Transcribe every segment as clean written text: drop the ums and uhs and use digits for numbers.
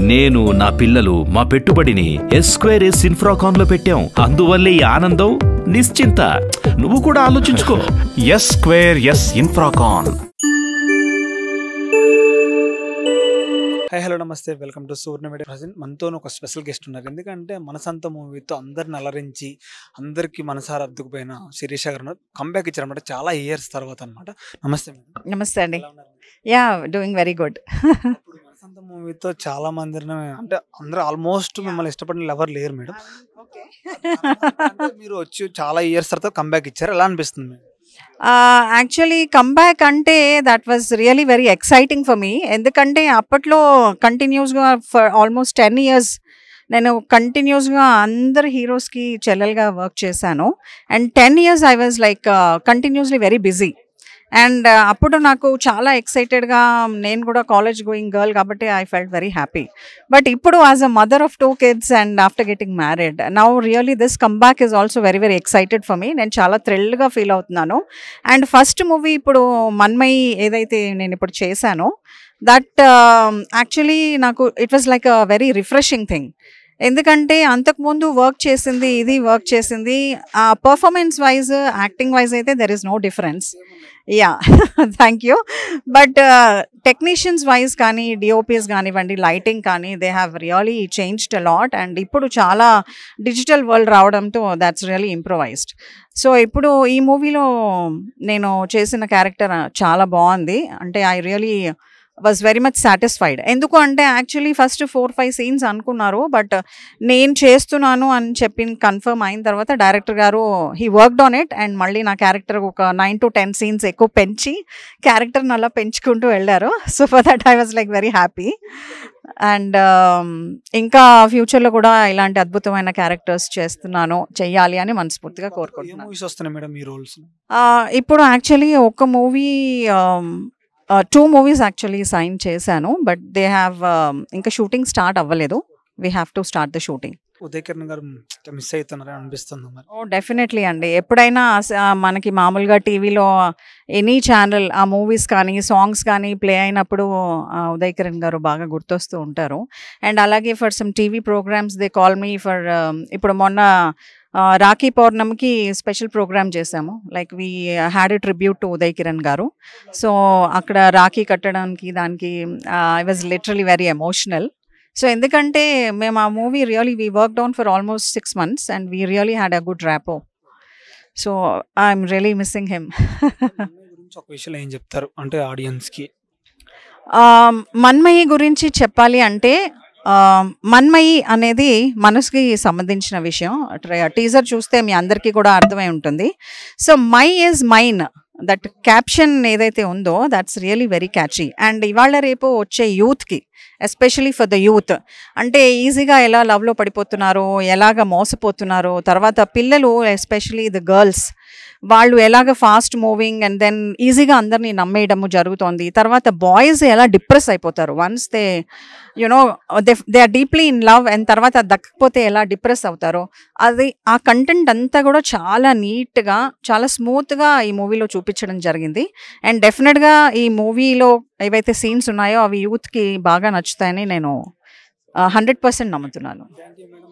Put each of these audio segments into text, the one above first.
నేను నా పిల్లలు మా పెట్టుబడిని S2S ఇన్ఫ్రాకాన్ లో పెట్టాం. అందువల్లే ఈ ఆనందం నిశ్చింత. నువ్వు కూడా ఆలోచించుకో. S2S Infracon. హాయ్ హలో నమస్తే, welcome to Suvarna media. Present మనతో ఒక స్పెషల్ గెస్ట్ ఉన్నారు. ఎందుకంటే మనసంత మూవీతో అందరిని అలరించి అందరికీ మనసారా అద్దుకుపోయిన శిరీష గారు కంబ్యాక్ ఇచ్చారనమాట చాలా ఇయర్స్ తర్వాత అనమాట. నమస్తే మేడం. నమస్తే అండి. Yeah, doing very good. ఇప్పుడు మనసంత మూవీతో చాలా మందిని అంటే అందరూ ఆల్మోస్ట్ మిమ్మల్ని ఇష్టపడిన ఎవరు లేరు మేడం. మీరు వచ్చి చాలా ఇయర్స్ తర్వాత కంబ్యాక్ ఇచ్చారు, ఎలా అనిపిస్తుంది మేడం? యాక్చువల్లీ కంబ్యాక్ అంటే that was really very exciting for me. ఎందుకంటే అప్పట్లో కంటిన్యూస్గా ఫర్ ఆల్మోస్ట్ 10 years నేను కంటిన్యూస్గా అందరు హీరోస్కి చెల్లెలుగా వర్క్ చేశాను. And 10 years I was like continuously very busy. And అప్పుడు నాకు చాలా ఎక్సైటెడ్గా, నేను కూడా కాలేజ్ గోయింగ్ గర్ల్ కాబట్టి I felt very happy. But ఇప్పుడు as a mother of 2 kids and after getting married now really this comeback is also very very excited for me. నేను చాలా థ్రిల్డ్గా ఫీల్ అవుతున్నాను. అండ్ ఫస్ట్ మూవీ ఇప్పుడు మన్మయి ఏదైతే నేను ఇప్పుడు చేశానో దట్ యాక్చువల్లీ నాకు it was like a very refreshing thing. ఎందుకంటే అంతకుముందు వర్క్ చేసింది ఇది వర్క్ చేసింది పర్ఫార్మెన్స్ వైజ్ యాక్టింగ్ వైజ్ అయితే there is no difference. Yeah, thank you. But technicians wise కానీ డిఓపిఎస్ కానివ్వండి, లైటింగ్ కానీ they have really changed a lot. And ఇప్పుడు చాలా డిజిటల్ వరల్డ్ రావడంతో దాట్స్ రియలీ ఇంప్రొవైజ్డ్. సో ఇప్పుడు ఈ మూవీలో నేను చేసిన క్యారెక్టర్ చాలా బాగుంది. అంటే I really was very much satisfied. ఎందుకు అంటే యాక్చువల్లీ ఫస్ట్ 4-5 scenes అనుకున్నారు, బట్ నేను చేస్తున్నాను అని చెప్పి కన్ఫర్మ్ అయిన తర్వాత డైరెక్టర్ గారు he worked on it and మళ్ళీ నా క్యారెక్టర్ ఒక 9 to 10 scenes ఎక్కువ పెంచి క్యారెక్టర్ని అలా పెంచుకుంటూ వెళ్ళారు. So for that I was like very happy. And ఇంకా ఫ్యూచర్లో కూడా ఇలాంటి అద్భుతమైన క్యారెక్టర్స్ చెయ్యాలి అని మనస్ఫూర్తిగా కోరుకుంటున్నాను. ఇప్పుడు యాక్చువల్లీ ఒక మూవీ 2 movies యాక్చువల్లీ సైన్ చేశాను, బట్ దే హ్యావ్ ఇంకా షూటింగ్ స్టార్ట్ అవ్వలేదు. We have to start the shooting. Uday Kiran గారు మిస్ అవుతున్నారని అనిపిస్తుంది. ఓ డెఫినెట్లీ అండి. ఎప్పుడైనా మనకి మామూలుగా టీవీలో ఎనీ ఛానల్ ఆ మూవీస్ కానీ సాంగ్స్ కానీ ప్లే అయినప్పుడు ఉదయకిరణ్ గారు బాగా గుర్తొస్తూ ఉంటారు. అండ్ అలాగే for some TV programs they call me for, ఇప్పుడు మొన్న రాఖీ పౌర్ణమికి స్పెషల్ ప్రోగ్రామ్ చేశాము. Like we had a tribute to Uday Kiran garu. So అక్కడ రాఖీ కట్టడానికి దానికి I was literally very emotional. So ఎందుకంటే మేము ఆ movie really we worked on for almost 6 months and we really had a good rapport. So I'm really missing him. ఒక విషయం ఏం చెప్తారు అంటే ఆడియన్స్కి? మన్మయి గురించి చెప్పాలి అంటే మన్మయి అనేది మనసుకి సంబంధించిన విషయం. టీజర్ చూస్తే మీ అందరికీ కూడా అర్థమై ఉంటుంది. So my is mine, that caption ఏదైతే ఉందో that's really very catchy. And ఇవాళ రేపు వచ్చే యూత్కి, ఎస్పెషలీ ఫర్ ద యూత్, అంటే ఈజీగా ఎలా లవ్లో పడిపోతున్నారో, ఎలాగ మోసపోతున్నారో, తర్వాత పిల్లలు ఎస్పెషలీ ద గర్ల్స్ వాళ్ళు ఎలాగ ఫాస్ట్ మూవింగ్ అండ్ దెన్ ఈజీగా అందరినీ నమ్మేయడము జరుగుతోంది. తర్వాత బాయ్స్ ఎలా డిప్రెస్ అయిపోతారు once they you know they are deeply in love and తర్వాత దక్కకపోతే ఎలా డిప్రెస్ అవుతారో, అది ఆ కంటెంట్ అంతా కూడా చాలా నీట్గా చాలా స్మూత్గా ఈ మూవీలో చూపించడం జరిగింది. అండ్ డెఫినెట్గా ఈ మూవీలో ఏవైతే సీన్స్ ఉన్నాయో అవి యూత్కి బాగా నచ్చుతాయని నేను 100% నమ్ముతున్నాను.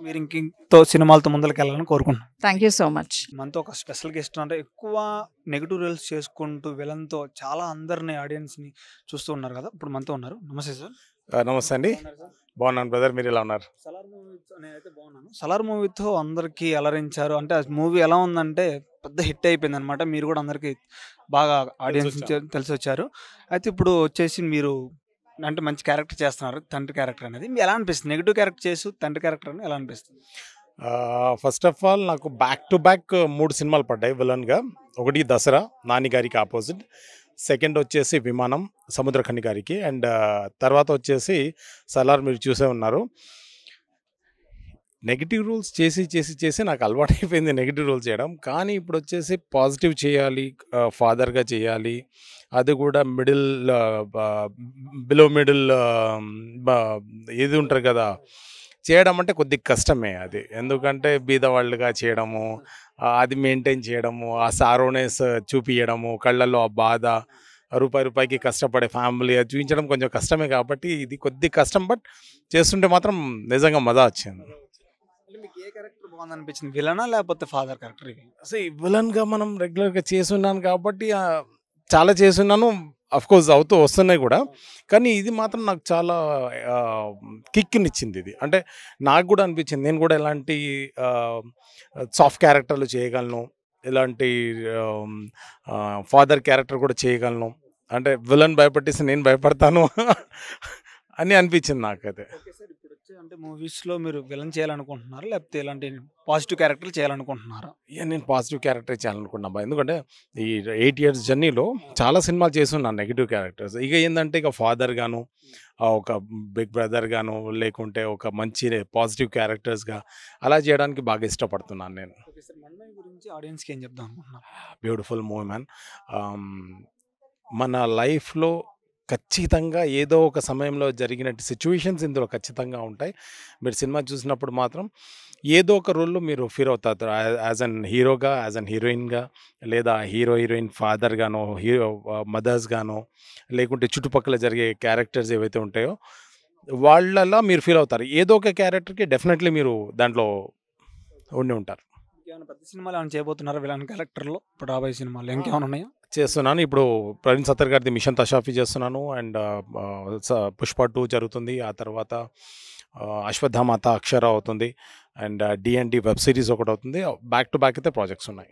మీరు ఇంకో సినిమాలతో ముందరికి వెళ్ళాలని కోరుకుంటున్నాను. Thank you so much. మనతో ఒక స్పెషల్ గెస్ట్ అంటే ఎక్కువ నెగిటివ్ రోల్స్ చేసుకుంటూ విలన్తో చాలా అందరిని ఆడియన్స్ని చూస్తూ ఉన్నారు కదా, ఇప్పుడు మనతో ఉన్నారు. నమస్తే సార్. నమస్తే అండి. బాగున్నాను బ్రదర్, మీరు ఎలా ఉన్నారు? సలార్ మూవీ అయితే బాగున్నాను. సలార్ మూవీతో అందరికీ అలరించారు. అంటే ఆ మూవీ ఎలా ఉందంటే పెద్ద హిట్ అయిపోయింది అనమాట. మీరు కూడా అందరికీ బాగా ఆడియన్స్ తెలిసి వచ్చారు. అయితే ఇప్పుడు వచ్చేసి మీరు అంటే మంచి క్యారెక్టర్ చేస్తున్నారు, తండ్రి క్యారెక్టర్ అనేది ఎలా అనిపిస్తుంది? నెగిటివ్ క్యారెక్టర్ చేసి తండ్రి క్యారెక్టర్ అని ఎలా అనిపిస్తుంది? ఫస్ట్ ఆఫ్ ఆల్ నాకు బ్యాక్ టు బ్యాక్ 3 సినిమాలు పడ్డాయి విలన్గా. ఒకటి దసరా నాని గారికి ఆపోజిట్, సెకండ్ వచ్చేసి విమానం సముద్రఖని గారికి, అండ్ తర్వాత వచ్చేసి సలార్ మీరు చూసే ఉన్నారు. నెగిటివ్ రోల్స్ చేసి నాకు అలవాటు అయిపోయింది నెగిటివ్ రోల్స్ చేయడం. కానీ ఇప్పుడు వచ్చేసి పాజిటివ్ చేయాలి, ఫాదర్గా చేయాలి, అది కూడా మిడిల్ బిలో మిడిల్ ఏది ఉంటారు కదా చేయడం అంటే కొద్దిగా కష్టమే అది. ఎందుకంటే బీదవాళ్ళుగా చేయడము, అది మెయింటైన్ చేయడము, ఆ సారోనెస్ చూపించడము, కళ్ళల్లో ఆ బాధ, రూపాయికి కష్టపడే ఫ్యామిలీ అది చూపించడం కొంచెం కష్టమే కాబట్టి ఇది కొద్ది కష్టం, బట్ చేస్తుంటే మాత్రం నిజంగా మజా వచ్చింది. మీకు ఏ క్యారెక్టర్ బాగుంది అనిపించింది, విలనా లేకపోతే ఫాదర్ క్యారెక్టర్? ఇవి అసలు విలన్గా మనం రెగ్యులర్గా చేస్తున్నాను కాబట్టి చాలా చేస్తున్నాను, కోర్స్ అవుతూ వస్తున్నాయి కూడా. కానీ ఇది మాత్రం నాకు చాలా కిక్నిచ్చింది. ఇది అంటే నాకు కూడా అనిపించింది నేను కూడా ఎలాంటి సాఫ్ట్ క్యారెక్టర్లు చేయగలను, ఇలాంటి ఫాదర్ క్యారెక్టర్ కూడా చేయగలను, అంటే విలన్ భయపట్టేసి నేను భయపడతాను అని అనిపించింది నాకైతే. ఓకే సార్, ఇప్పుడు వచ్చే అంటే మూవీస్లో మీరు విలన్ చేయాలనుకుంటున్నారా లేకపోతే ఇలాంటి పాజిటివ్ క్యారెక్టర్లు చేయాలనుకుంటున్నారా? నేను పాజిటివ్ క్యారెక్టర్ చేయాలనుకున్నాను, ఎందుకంటే ఈ 8 years జర్నీలో చాలా సినిమాలు చేస్తున్నాను నెగిటివ్ క్యారెక్టర్స్. ఇక ఏంటంటే ఇక ఫాదర్ గాను, ఒక బిగ్ బ్రదర్ గాను, లేకుంటే ఒక మంచి పాజిటివ్ క్యారెక్టర్స్గా అలా చేయడానికి బాగా ఇష్టపడుతున్నాను నేను. ఓకే సార్, మన్మయ్య గురించి ఆడియన్స్కి ఏం చెప్దాం అనుకుంటున్నారు? Beautiful movie man. మన లైఫ్లో ఖచ్చితంగా ఏదో ఒక సమయంలో జరిగినట్టు సిచ్యువేషన్స్ ఇందులో ఖచ్చితంగా ఉంటాయి. మీరు సినిమా చూసినప్పుడు మాత్రం ఏదో ఒక రోల్లో మీరు ఫీల్ అవుతారు, యాజ్ అన్ హీరోగా, యాజ్ అన్ హీరోయిన్గా, లేదా హీరోయిన్ ఫాదర్ గానో, హీరో మదర్స్ గానో, లేకుంటే చుట్టుపక్కల జరిగే క్యారెక్టర్స్ ఏవైతే ఉంటాయో వాళ్ళలా మీరు ఫీల్ అవుతారు. ఏదో ఒక క్యారెక్టర్కి డెఫినెట్లీ మీరు దాంట్లో ఉండి ఉంటారు. ఏమైనా పెద్ద సినిమాలు ఏమైనా చేయబోతున్నారా విలన్ క్యారెక్టర్లో? ఇప్పుడు రాబోయే సినిమాలు ఇంకేమైనా ఉన్నాయా? చేస్తున్నాను. ఇప్పుడు ప్రవీణ్ సత్తర్ గారిది మిషన్ తషాఫీ చేస్తున్నాను, అండ్ పుష్ప 2 జరుగుతుంది. ఆ తర్వాత అశ్వత్థామాత అక్షర అవుతుంది, అండ్ D&D వెబ్ సిరీస్ ఒకటి అవుతుంది. బ్యాక్ టు బ్యాక్ అయితే ప్రాజెక్ట్స్ ఉన్నాయి.